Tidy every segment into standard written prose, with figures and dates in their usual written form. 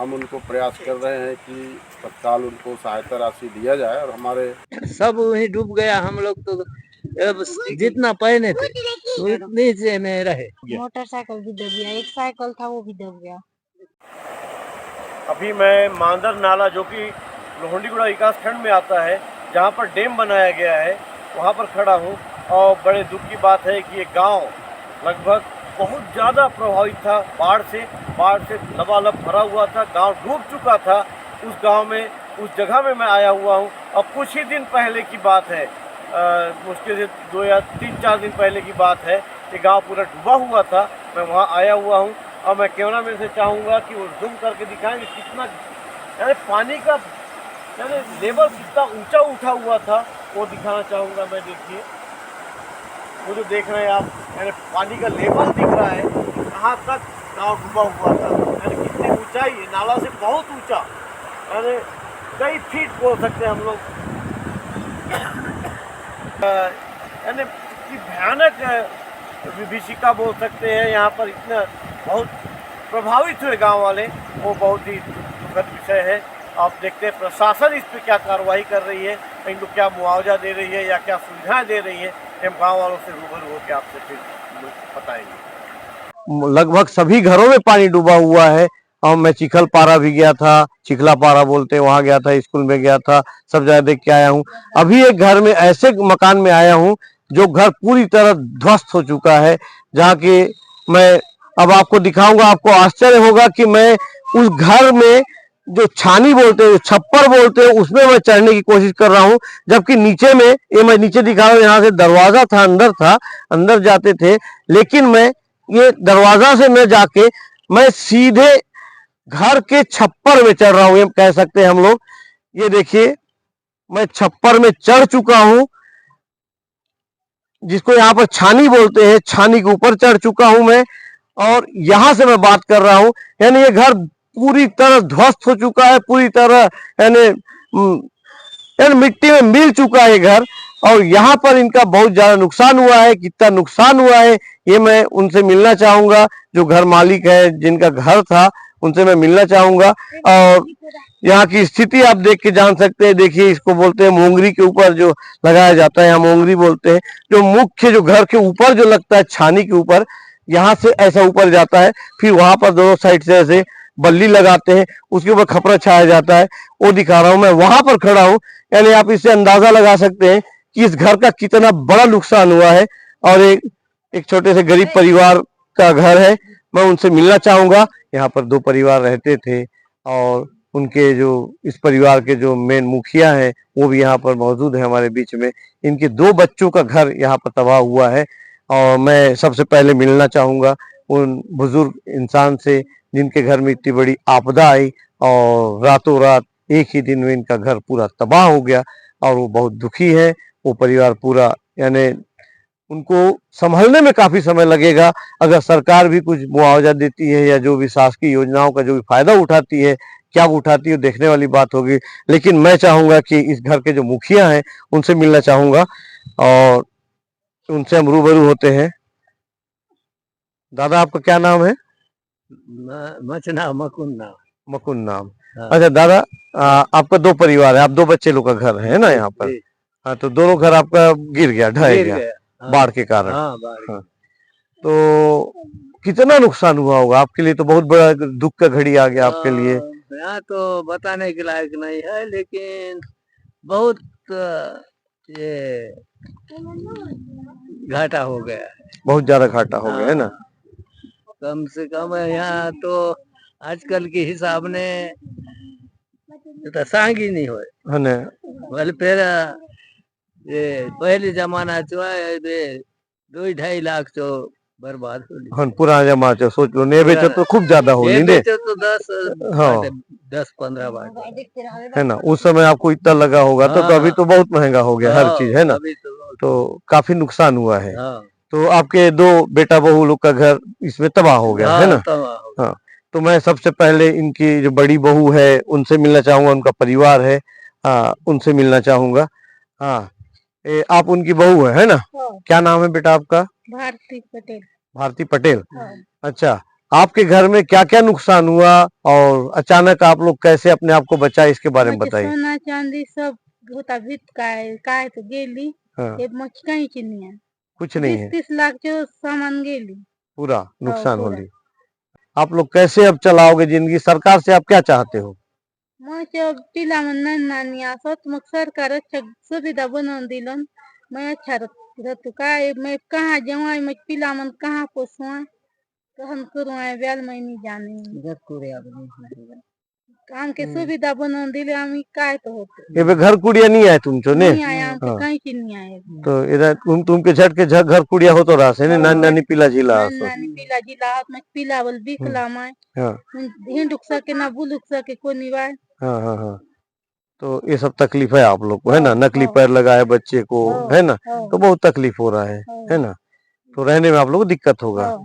हम उनको प्रयास कर रहे हैं कि तत्काल उनको सहायता राशि दिया जाए और हमारे सब वही डूब गया। हम लोग तो अब जितना पहने थे तो इतने से में रहे। मोटरसाइकिल भी दब गया, एक साइकिल था वो भी दब गया। अभी मैं मांदर नाला जो कि लोहंडीगुड़ा विकास खंड में आता है, जहाँ पर डैम बनाया गया है, वहाँ पर खड़ा हूँ। और बड़े दुख की बात है कि ये गांव लगभग बहुत ज़्यादा प्रभावित था बाढ़ से लबालब भरा हुआ था, गांव डूब चुका था। उस गांव में, उस जगह में मैं आया हुआ हूँ। और कुछ ही दिन पहले की बात है, मुश्किल से 2 या 3-4 दिन पहले की बात है, ये गांव पूरा डूबा हुआ था। मैं वहाँ आया हुआ हूँ और मैं कैमरा मैन से चाहूँगा कि वो जूम करके दिखाएंगे कितना यानी पानी का यानी लेवल कितना ऊंचा उठा हुआ था, वो दिखाना चाहूँगा मैं। देखिए वो जो देख रहे हैं आप, यानी पानी का लेवल दिख रहा है कहाँ तक गाँव डूबा हुआ था। यानी कितनी ऊंचाई है, नाला से बहुत ऊंचा, यानी कई फीट बोल सकते हैं हम लोग। यानी कितनी भयानक विभीषिका बोल सकते हैं। यहाँ पर इतना बहुत प्रभावित हुए गांव वाले, वो बहुत ही दुखद विषय है। आप देखते हैं प्रशासन इस पर क्या कार्रवाई कर रही है, इनको क्या मुआवजा दे रही है या क्या सुविधाएं दे रही है। हम गांव वालों से रूबरू होकर आपसे फिर बताएंगे। लगभग सभी घरों में पानी डूबा हुआ है। और मैं चिखल पारा भी गया था, चिखला पारा बोलते हैं, वहां गया था, स्कूल में गया था, सब जगह देख के आया हूँ। अभी एक घर में, ऐसे मकान में आया हूँ जो घर पूरी तरह ध्वस्त हो चुका है, जहाँ की मैं अब आपको दिखाऊंगा। आपको आश्चर्य होगा कि मैं उस घर में जो छानी बोलते हैं, छप्पर बोलते हैं, उसमें मैं चढ़ने की कोशिश कर रहा हूँ। जबकि नीचे में, ये मैं नीचे दिखा रहा हूँ, यहाँ से दरवाजा था, अंदर जाते थे। लेकिन मैं ये दरवाजा से न जाके मैं सीधे घर के छप्पर में चढ़ रहा हूँ, ये कह सकते हैं हम लोग। ये देखिए, मैं छप्पर में चढ़ चुका हूँ, जिसको यहाँ पर छानी बोलते हैं। छानी के ऊपर चढ़ चुका हूं मैं, और यहां से मैं बात कर रहा हूं। यानी ये घर पूरी तरह ध्वस्त हो चुका है, पूरी तरह यानी मिट्टी में मिल चुका है घर। और यहाँ पर इनका बहुत ज्यादा नुकसान हुआ है। कितना नुकसान हुआ है ये मैं उनसे मिलना चाहूंगा, जो घर मालिक है, जिनका घर था, उनसे मैं मिलना चाहूंगा। और यहाँ की स्थिति आप देख के जान सकते हैं। देखिए, इसको बोलते हैं मोंगरी के ऊपर जो लगाया जाता है, यहाँ मोंगरी बोलते हैं। जो मुख्य, जो घर के ऊपर जो लगता है, छानी के ऊपर, यहाँ से ऐसा ऊपर जाता है, फिर वहां पर दोनों साइड से ऐसे बल्ली लगाते हैं, उसके ऊपर खपरा छाया जाता है। वो दिखा रहा हूं मैं, वहां पर खड़ा हूं। यानी आप इससे अंदाजा लगा सकते हैं कि इस घर का कितना बड़ा नुकसान हुआ है। और एक छोटे से गरीब परिवार का घर है, मैं उनसे मिलना चाहूंगा। यहाँ पर 2 परिवार रहते थे, और उनके जो, इस परिवार के जो मेन मुखिया हैं, वो भी यहाँ पर मौजूद है हमारे बीच में। इनके 2 बच्चों का घर यहाँ पर तबाह हुआ है। और मैं सबसे पहले मिलना चाहूंगा उन बुजुर्ग इंसान से, जिनके घर में इतनी बड़ी आपदा आई और रातों रात एक ही दिन में इनका घर पूरा तबाह हो गया। और वो बहुत दुखी है, वो परिवार पूरा। यानी उनको संभलने में काफी समय लगेगा। अगर सरकार भी कुछ मुआवजा देती है, या जो भी शासकीय योजनाओं का जो भी फायदा उठाती है, क्या उठाती है, देखने वाली बात होगी। लेकिन मैं चाहूंगा कि इस घर के जो मुखिया हैं, उनसे मिलना चाहूंगा, और उनसे हम रूबरू होते हैं। दादा, आपका क्या नाम है? मकुन नाम। मकुन नाम। हाँ। अच्छा दादा, आपका 2 परिवार है, आप 2 बच्चे लोग का घर है ना यहाँ पर? हाँ, तो दोनों घर आपका गिर गया, ढह गया हाँ। बाढ़ के कारण। हाँ, बाढ़। हाँ। तो कितना नुकसान हुआ होगा आपके लिए? तो बहुत बड़ा दुख का घड़ी आ गया आपके लिए। यहाँ तो बताने के लायक नहीं है, लेकिन बहुत ये घाटा हो गया है। बहुत ज्यादा घाटा हो गया है ना? कम से कम यहाँ तो आजकल के हिसाब ने तो सांग ही नहीं होए है ना? बोले फिर ये पहले जमाना जो है 2-2.5 लाख तो बर्बाद हो ली। हाँ, पुराना जमाना सोच लो, ने बेचो तो खूब ज्यादा हो ली। तो 10-15 बार है ना? उस समय आपको इतना लगा होगा। तो अभी तो बहुत महंगा हो गया हर चीज, है ना? तो काफी नुकसान हुआ है। तो आपके 2 बेटा बहू लोग का घर इसमें तबाह हो गया, है ना? हाँ। तो मैं सबसे पहले इनकी जो बड़ी बहू है, उनसे मिलना चाहूंगा, उनका परिवार है, उनसे मिलना चाहूंगा। हाँ, आप उनकी बहू है ना? क्या नाम है बेटा आपका? भारती पटेल। भारती पटेल। अच्छा, आपके घर में क्या क्या नुकसान हुआ और अचानक आप लोग कैसे अपने आप को बचाए, इसके बारे में बताइए। सोना चांदी सब होता भीत काय तो गेली हाँ, हे मग काहीच नाही आहे कुछ नहीं है, 30 लाखचे सामान गेली पूरा नुकसान हो पूरा. ली। आप लोग कैसे अब चलाओगे जिंदगी, सरकार से आप क्या चाहते हो? मग ते तिला म्हणणार नानी असत मग सरकारच सुविधा बनवून दिलं मैं अच्छा रहतु काय मैं कहाँ जाऊँ मैं पिला मन कहाँ पोसुआ कहन करूँ ब्याल मैं नहीं जाने काम के सुविधा बनवून दिले आम्ही काय तो होतो ये घर कुड़िया नहीं आए तुमचो ने? नहीं आया हमके हाँ। कहीं की नहीं आए तो इधर तुमके झट के झट घर कुड़िया हो तो रहा से ने, नानी नानी पिला जिला सो। नानी पिला जिला हाथ में पिला बोल बिकला मैं हाँ हिंडुक सके ना बुलुक सके कोनी बाय हाँ हाँ हाँ। तो ये सब तकलीफ है आप लोग को, है ना? हाँ, नकली हाँ। पैर लगाए बच्चे को, हाँ, है ना? हाँ। तो बहुत तकलीफ हो रहा है ना? तो रहने में आप लोग को दिक्कत होगा।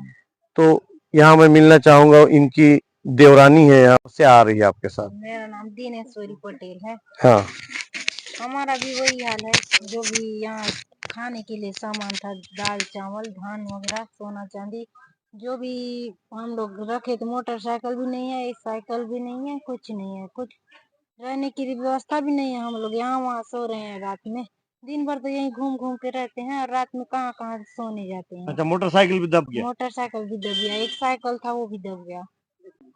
तो यहाँ मैं मिलना चाहूंगा, इनकी देवरानी है, यहाँ से आ रही है आपके साथ। मेरा नाम दिनेश्वरी पटेल है। हाँ हमारा भी वही हाल है, जो भी यहाँ खाने के लिए सामान था, दाल चावल धान वगैरह सोना चांदी जो भी हम लोग रखे थे, मोटरसाइकिल भी नहीं है, एक साइकिल भी नहीं है, कुछ नहीं है, कुछ रहने की व्यवस्था भी नहीं है। हम लोग यहाँ वहाँ सो रहे हैं रात में, दिन भर तो यहीं घूम घूम के रहते हैं और रात में कहाँ कहाँ सोने जाते हैं। अच्छा, मोटरसाइकिल भी दब गया मोटरसाइकिल भी दब गया, एक साइकिल था वो भी दब गया,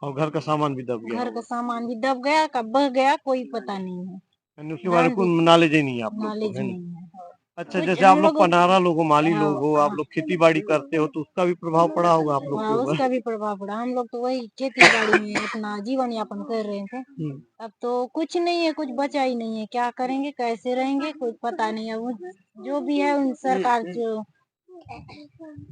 और घर का सामान भी दब गया। घर का सामान भी दब गया, कब बह गया कोई पता नहीं है, यानी उसके बारे में कोई नॉलेज ही नहीं है आप लोग नॉलेज को, है ना? नहीं है। अच्छा, कुछ जैसे आप हम लोग लोग पनारा लोग हो, माली लोग हो, आप हाँ, लोग खेती बाड़ी करते हो, तो उसका भी प्रभाव पड़ा होगा आप लोग हाँ, के ऊपर। उसका भी प्रभाव पड़ा। हम लोग तो वही खेती बाड़ी में अपना जीवन यापन कर रहे थे। अब तो कुछ नहीं है, कुछ बचा ही नहीं है, क्या करेंगे कैसे रहेंगे कुछ पता नहीं है। वो जो भी है उन सरकार जो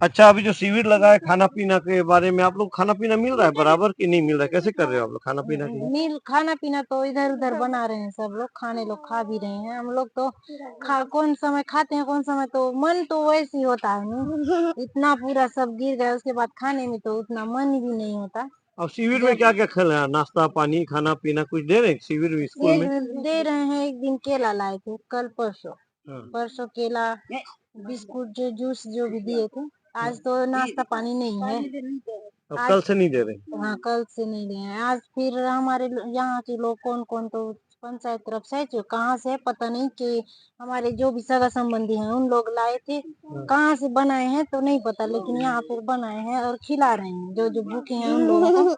अच्छा, अभी जो शिविर लगा है खाना पीना के बारे में, आप लोग खाना पीना मिल रहा है बराबर कि नहीं मिल रहा है? कैसे कर रहे हो आप लोग खाना पीना के लिए? मिल खाना पीना तो इधर उधर बना रहे हैं, सब लोग खाने लोग खा भी रहे हैं। हम लोग तो कौन समय खाते हैं, कौन समय तो मन तो वैसे ही होता है नहीं, इतना पूरा सब गिर गया उसके बाद खाने में तो उतना मन भी नहीं होता। अब शिविर में क्या क्या खिलाया, नाश्ता पानी खाना पीना कुछ दे रहे हैं शिविर में, स्कूल में? दे रहे हैं, एक दिन केला लाए थे, कल परसों हाँ। परसों केला बिस्कुट जो जूस जो भी दिए थे। आज तो नाश्ता पानी नहीं है, अब कल से नहीं दे रहे? हाँ कल से नहीं दे रहे हैं। आज फिर हमारे यहाँ के लोग कौन कौन तो पंचायत तरफ से जो कहाँ से है पता नहीं, कि हमारे जो भी सगा संबंधी हैं उन लोग लाए थे, कहाँ से बनाए हैं तो नहीं पता, लेकिन यहाँ पर बनाए हैं और खिला रहे हैं जो जो भूखे हैं उन लोगों को।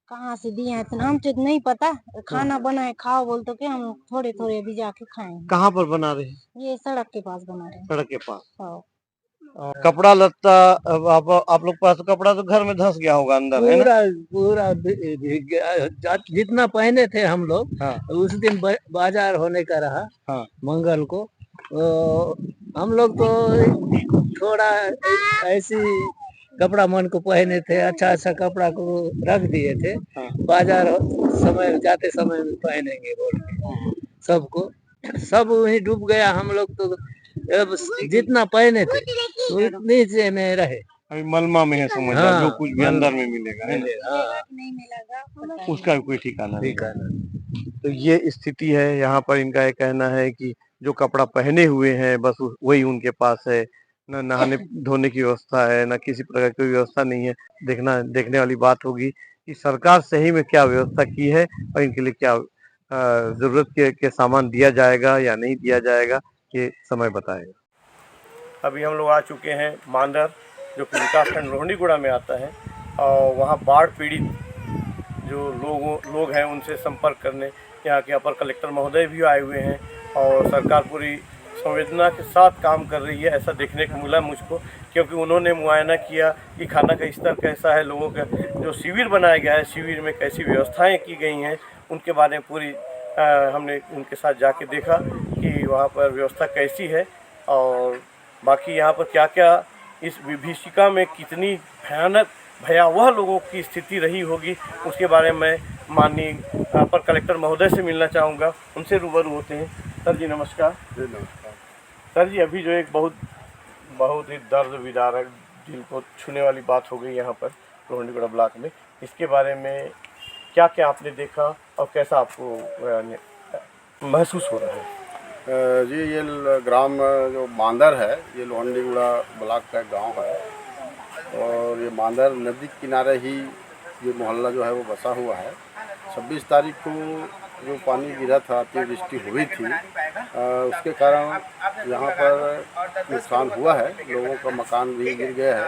कहाँ से दिए हैं तो हम तो नहीं पता, खाना बनाए खाओ बोल तो के हम थोड़े थोड़े अभी जाके खाएंगे। कहाँ पर बना रहे हैं? ये सड़क के पास बना रहे हैं। सड़क के पास। हाँ। कपड़ा लत्ता, अब आप लोग पास कपड़ा तो घर में धंस गया होगा अंदर, है ना? पूरा पूरा भीग गया। जितना पहने थे हम लोग, हाँ उस दिन बाजार होने का रहा, हाँ मंगल को, तो हम लोग तो थोड़ा ऐसी कपड़ा मन को पहने थे, अच्छा अच्छा कपड़ा को रख दिए थे, हाँ। बाजार समय जाते समय में पहनेंगे बोल के सबको, सब वहीं डूब गया। हम लोग तो अब जितना पहने थे उतनी से में रहे। अभी मलमा में है समझ हाँ, जो कुछ भी अंदर में मिलेगा, है ना? हाँ, नहीं मिलेगा उसका भी कोई ठिकाना नहीं। ठीक है। तो ये स्थिति है यहाँ पर। इनका ये कहना है कि जो कपड़ा पहने हुए हैं बस वही उनके पास है, न नहाने धोने की व्यवस्था है, न किसी प्रकार की व्यवस्था नहीं है। देखने वाली बात होगी कि सरकार सही में क्या व्यवस्था की है और इनके लिए क्या जरूरत के सामान दिया जाएगा या नहीं दिया जाएगा, ये समय बताएगा। अभी हम लोग आ चुके हैं मांदर, जो कि विकासखंड लोहंडीगुड़ा में आता है, और वहाँ बाढ़ पीड़ित जो लोग हैं उनसे संपर्क करने यहाँ के अपर कलेक्टर महोदय भी आए हुए हैं, और सरकार पूरी संवेदना के साथ काम कर रही है ऐसा देखने को मिला मुझको, क्योंकि उन्होंने मुआयना किया कि खाना का स्तर कैसा है, लोगों का जो शिविर बनाया गया है शिविर में कैसी व्यवस्थाएं की गई हैं उनके बारे में पूरी हमने उनके साथ जाके देखा कि वहाँ पर व्यवस्था कैसी है, और बाकी यहाँ पर क्या क्या इस विभीषिका में कितनी भयावह लोगों की स्थिति रही होगी उसके बारे में माननीय अपर कलेक्टर महोदय से मिलना चाहूँगा, उनसे रूबरू होते हैं। सर जी नमस्कार। जी नमस्कार। सर जी, अभी जो एक बहुत ही दर्द विदारक दिल को छूने वाली बात हो गई यहाँ पर लोहंडीगुड़ा ब्लॉक में, इसके बारे में क्या क्या आपने देखा और कैसा आपको महसूस हो रहा है? जी ये ग्राम जो मांदर है ये लोहंडीगुड़ा ब्लॉक का गांव है, और ये मांदर नदी किनारे ही ये मोहल्ला जो है वो बसा हुआ है। 26 तारीख को जो पानी गिरा था, अतिवृष्टि हुई थी, उसके कारण यहाँ पर नुकसान हुआ है। लोगों का मकान भी गिर गया है,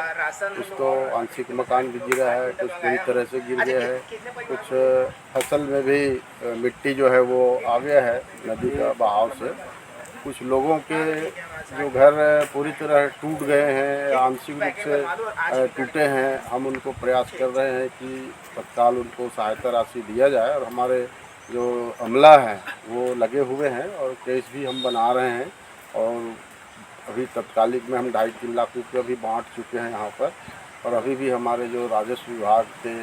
कुछ तो आंशिक मकान भी गिरा है, कुछ पूरी तरह से गिर गया है, कुछ फसल में भी मिट्टी जो है वो आ गया है नदी का बहाव से। कुछ लोगों के जो घर पूरी तरह टूट गए हैं, आंशिक रूप से टूटे हैं। हम उनको प्रयास कर रहे हैं कि तत्काल उनको सहायता राशि दिया जाए, और हमारे जो अमला है वो लगे हुए हैं और केस भी हम बना रहे हैं। और अभी तत्कालिक में हम 2.5-3 लाख रुपये भी बांट चुके हैं यहाँ पर। और अभी भी हमारे जो राजस्व विभाग के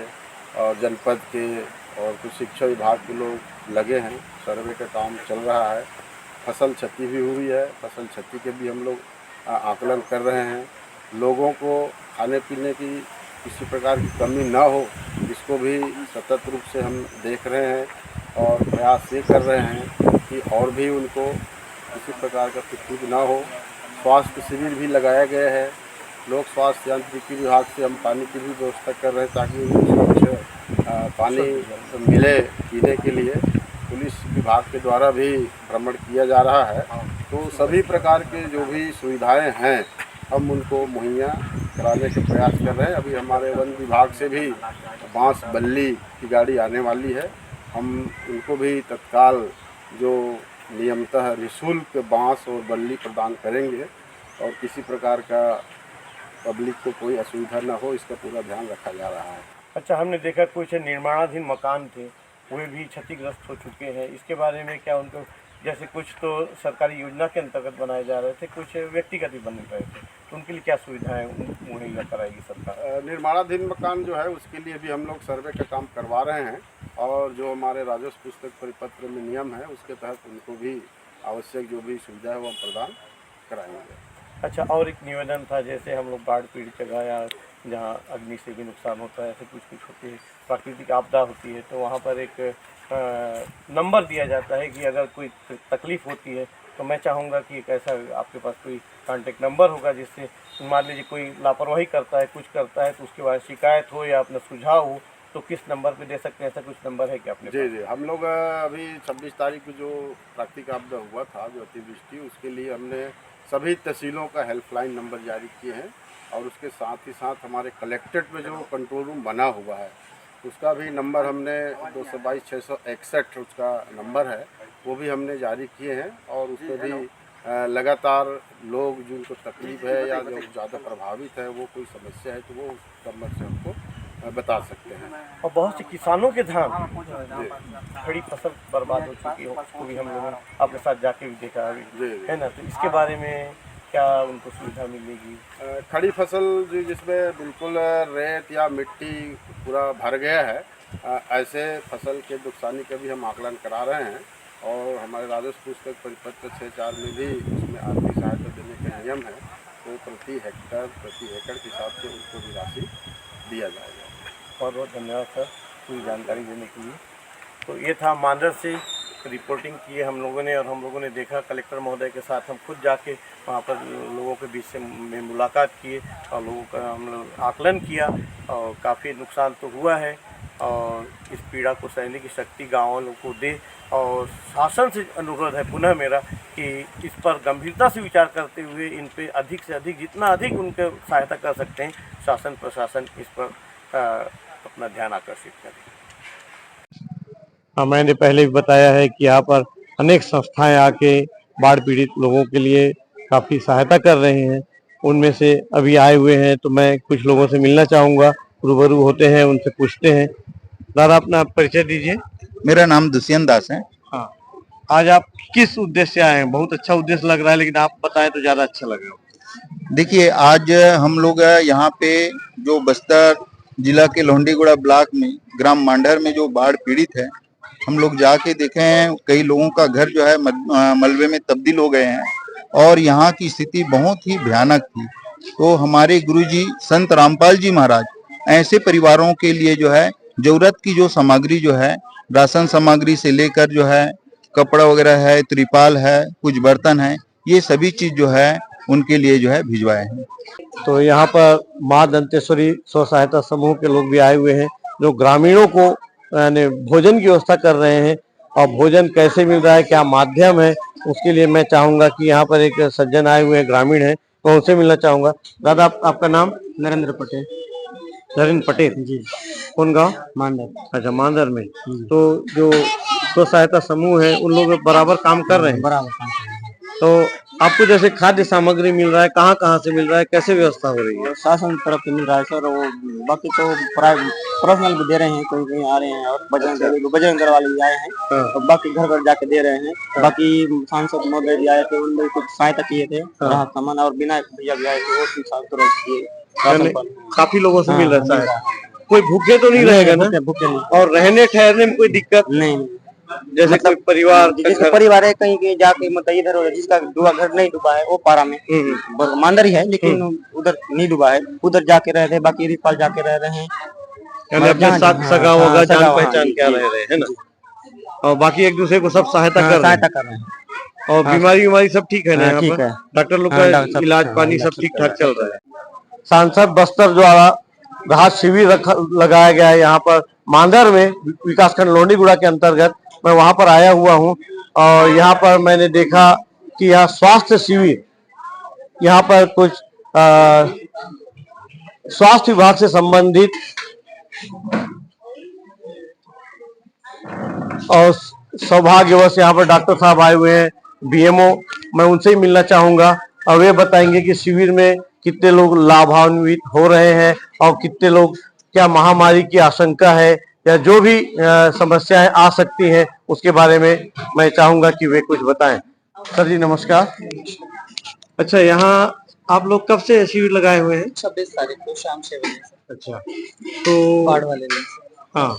और जनपद के और कुछ शिक्षा विभाग के लोग लगे हैं, सर्वे का काम चल रहा है। फसल क्षति भी हुई है, फसल क्षति के भी हम लोग आकलन कर रहे हैं। लोगों को खाने पीने की किसी प्रकार की कमी ना हो, इसको भी सतत रूप से हम देख रहे हैं और प्रयास ये कर रहे हैं कि और भी उनको किसी प्रकार का तकलीफ ना हो। स्वास्थ्य शिविर भी लगाया गया है। लोक स्वास्थ्य यांत्रिकी विभाग से हम पानी की भी व्यवस्था कर रहे हैं ताकि उनको स्वच्छ पानी मिले पीने के लिए। पुलिस विभाग के द्वारा भी भ्रमण किया जा रहा है। तो सभी प्रकार के जो भी सुविधाएं हैं हम उनको मुहैया कराने के प्रयास कर रहे हैं। अभी हमारे वन विभाग से भी बांस बल्ली की गाड़ी आने वाली है। हम उनको भी तत्काल जो नियमतः निःशुल्क बांस और बल्ली प्रदान करेंगे और किसी प्रकार का पब्लिक को कोई असुविधा न हो, इसका पूरा ध्यान रखा जा रहा है। अच्छा, हमने देखा कुछ निर्माणाधीन मकान थे, वे भी क्षतिग्रस्त हो चुके हैं। इसके बारे में क्या उनको, जैसे कुछ तो सरकारी योजना के अंतर्गत बनाए जा रहे थे, कुछ व्यक्तिगत भी बन रहे थे, तो उनके लिए क्या सुविधाएं मुहैया कराएगी सरकार? निर्माणाधीन मकान जो है उसके लिए भी हम लोग सर्वे का काम करवा रहे हैं और जो हमारे राजस्व पुस्तक परिपत्र में नियम है उसके तहत उनको भी आवश्यक जो भी सुविधा है वो हम प्रदान कराएंगे। अच्छा, और एक निवेदन था, जैसे हम लोग बाढ़ पीड़ित जगह या जहाँ अग्नि से भी नुकसान होता है, ऐसे कुछ होती है, प्राकृतिक आपदा होती है, तो वहाँ पर एक नंबर दिया जाता है कि अगर कोई तकलीफ़ होती है तो मैं चाहूँगा कि एक ऐसा आपके पास कोई कांटेक्ट नंबर होगा जिससे मान लीजिए कोई लापरवाही करता है, कुछ करता है, तो उसके बाद शिकायत हो या अपना सुझाव हो तो किस नंबर पे दे सकते हैं? ऐसा कुछ नंबर है क्या अपने पास? जी, हम लोग अभी 26 तारीख को जो प्राकृतिक आपदा हुआ था, जो अतिवृष्टि, उसके लिए हमने सभी तहसीलों का हेल्पलाइन नंबर जारी किए हैं और उसके साथ ही साथ हमारे कलेक्ट्रेट में जो कंट्रोल रूम बना हुआ है उसका भी नंबर हमने 222-661 उसका नंबर है, वो भी हमने जारी किए हैं। और उसमें भी लगातार लोग जिनको तकलीफ है या जो ज़्यादा प्रभावित है, वो कोई समस्या है तो वो उस नंबर से हमको बता सकते हैं। और बहुत से किसानों के धान खड़ी फसल बर्बाद हो चुकी है, उसको भी हम लोगों ने आपके साथ जाके भी देखा है ना, तो इसके बारे में क्या उनको सुविधा मिलेगी? खड़ी फसल जिसमें बिल्कुल रेत या मिट्टी पूरा भर गया है, ऐसे फसल के नुकसानी का भी हम आकलन करा रहे हैं और हमारे राजस्व पुस्तक परिपत्र 6-4 में भी उसमें आर्थिक सहायता देने का नियम है, तो प्रति हेक्टर प्रति एकड़ के हिसाब से उनको भी राशि दिया जाएगा। बहुत बहुत धन्यवाद सर पूरी जानकारी देने के लिए। तो ये था मांडर से रिपोर्टिंग की है हम लोगों ने, और हम लोगों ने देखा कलेक्टर महोदय के साथ हम खुद जाके वहाँ पर लोगों के बीच से में मुलाकात किए और लोगों का हम लोग आकलन किया और काफ़ी नुकसान तो हुआ है और इस पीड़ा को सहने की शक्ति गाँव वालों को दे। और शासन से अनुरोध है पुनः मेरा कि इस पर गंभीरता से विचार करते हुए इन पे अधिक से अधिक जितना अधिक उनके सहायता कर सकते हैं शासन प्रशासन इस पर अपना ध्यान आकर्षित करें। हाँ, मैंने पहले भी बताया है कि यहाँ पर अनेक संस्थाएं आके बाढ़ पीड़ित लोगों के लिए काफ़ी सहायता कर रहे हैं। उनमें से अभी आए हुए हैं तो मैं कुछ लोगों से मिलना चाहूँगा, रूबरू होते हैं, उनसे पूछते हैं। दादा, अपना परिचय दीजिए। मेरा नाम दुष्यंत दास है। हाँ, आज आप किस उद्देश्य से आए हैं? बहुत अच्छा उद्देश्य लग रहा है, लेकिन आप बताएं तो ज़्यादा अच्छा लगेगा। देखिए, आज हम लोग यहाँ पे जो बस्तर जिला के लोहंडीगुड़ा ब्लॉक में ग्राम मांडर में जो बाढ़ पीड़ित है, हम लोग जाके देखे हैं। कई लोगों का घर जो है मलबे में तब्दील हो गए हैं और यहाँ की स्थिति बहुत ही भयानक थी। तो हमारे गुरुजी संत रामपाल जी महाराज ऐसे परिवारों के लिए जो है जरूरत की जो सामग्री जो है, राशन सामग्री से लेकर जो है कपड़ा वगैरह है, त्रिपाल है, कुछ बर्तन है, ये सभी चीज जो है उनके लिए जो है भिजवाए हैं। तो यहाँ पर माँ दंतेश्वरी स्व सहायता समूह के लोग भी आए हुए हैं जो ग्रामीणों को यानी भोजन की व्यवस्था कर रहे हैं। और भोजन कैसे मिल रहा है, क्या माध्यम है, उसके लिए मैं चाहूंगा कि यहाँ पर एक सज्जन आए हुए हैं, ग्रामीण हैं, मैं उनसे मिलना चाहूंगा। दादा आपका नाम? नरेंद्र पटेल। नरेंद्र पटेल जी। कौन गाँव? मांडर। अच्छा, मांदर में। तो जो स्व सहायता समूह है उन लोग बराबर काम कर रहे हैं। बराबर काम कर रहे हैं। तो आपको जैसे खाद्य सामग्री मिल रहा है, कहाँ कहाँ से मिल रहा है, कैसे व्यवस्था हो रही है? शासन तरफ से मिल रहा है सर। वो बाकी तो पर्सनल भी दे रहे हैं, कोई कहीं आ रहे हैं और बजरंग दल वाले भी आए हैं। हाँ। और बाकी घर घर जाके दे रहे हैं। बाकी सांसद महोदय भी आए थे, उनने कुछ सहायता किए थे राहत सामान। और विनायक भैया भी आए थे, वो भी तुरंत किए राशन यानी पानी। काफी लोगों से हाँ, मिल रहा मिल है। कोई भूखे तो नहीं रहेगा ना? भूखे नहीं। और रहने ठहरने में कोई दिक्कत? नहीं। जैसे कोई परिवार जिसका परिवार है कहीं कहीं जाके मतलब इधर उधर, जिसका घर नहीं डूबा है वो पारा में मांडर ही है, लेकिन उधर नहीं डूबा है, उधर जाके रह रहे, बाकी रिपाल जाके रह रहे हैं। यानी अपने साथ सगा होगा, जान पहचान क्या रह रहे हैं ना। और बाकी एक दूसरे को सब सहायता कर रहे हैं। और बीमारी सब ठीक है ना यहाँ पर? डॉक्टर लोग का इलाज पानी सब ठीक ठाक चल रहा है। सांसद बस्तर द्वारा राहत शिविर लगाया गया है यहाँ पर मांदर में, विकासखंड लोहंडीगुड़ा के अंतर्गत। मैं वहां पर आया हुआ हूँ और यहाँ पर मैंने देखा कि यहाँ स्वास्थ्य शिविर, यहाँ पर कुछ स्वास्थ्य विभाग से संबंधित और सौभाग्यवश यहाँ पर डॉक्टर साहब आए हुए हैं, बीएमओ। मैं उनसे ही मिलना चाहूंगा और वे बताएंगे कि शिविर में कितने लोग लाभान्वित हो रहे हैं और कितने लोग, क्या महामारी की आशंका है या जो भी समस्याएं आ सकती हैं उसके बारे में मैं चाहूंगा कि वे कुछ बताएं। सर जी नमस्कार। अच्छा, यहाँ आप लोग कब से शिविर लगाए हुए हैं? 26 तारीख को शाम 6 बजे से। अच्छा, तो बाढ़ वाले दिन से। हाँ,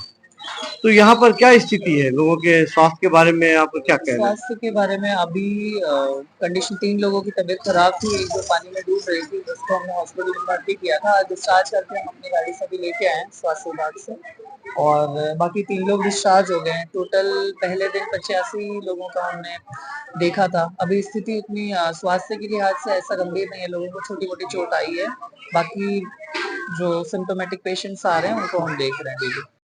तो यहाँ पर क्या स्थिति है लोगों के स्वास्थ्य के बारे में, आप क्या कह रहे हैं? स्वास्थ्य के बारे में अभी कंडीशन, 3 लोगों की तबीयत खराब थी, एक जो पानी में डूब रही थी, उसको हमने हॉस्पिटल में भर्ती किया था। डिस्चार्ज करके हम अपनी गाड़ी से भी लेके आए हैं स्वास्थ्य विभाग से। और बाकी 3 लोग डिस्चार्ज हो गए हैं। टोटल पहले दिन 85 लोगों का हमने देखा था। अभी स्थिति उतनी स्वास्थ्य के लिहाज से ऐसा गंभीर नहीं है, लोगों को छोटी मोटी चोट आई है। बाकी जो सिम्टोमेटिक पेशेंट्स आ रहे हैं उनको हम देख रहे हैं।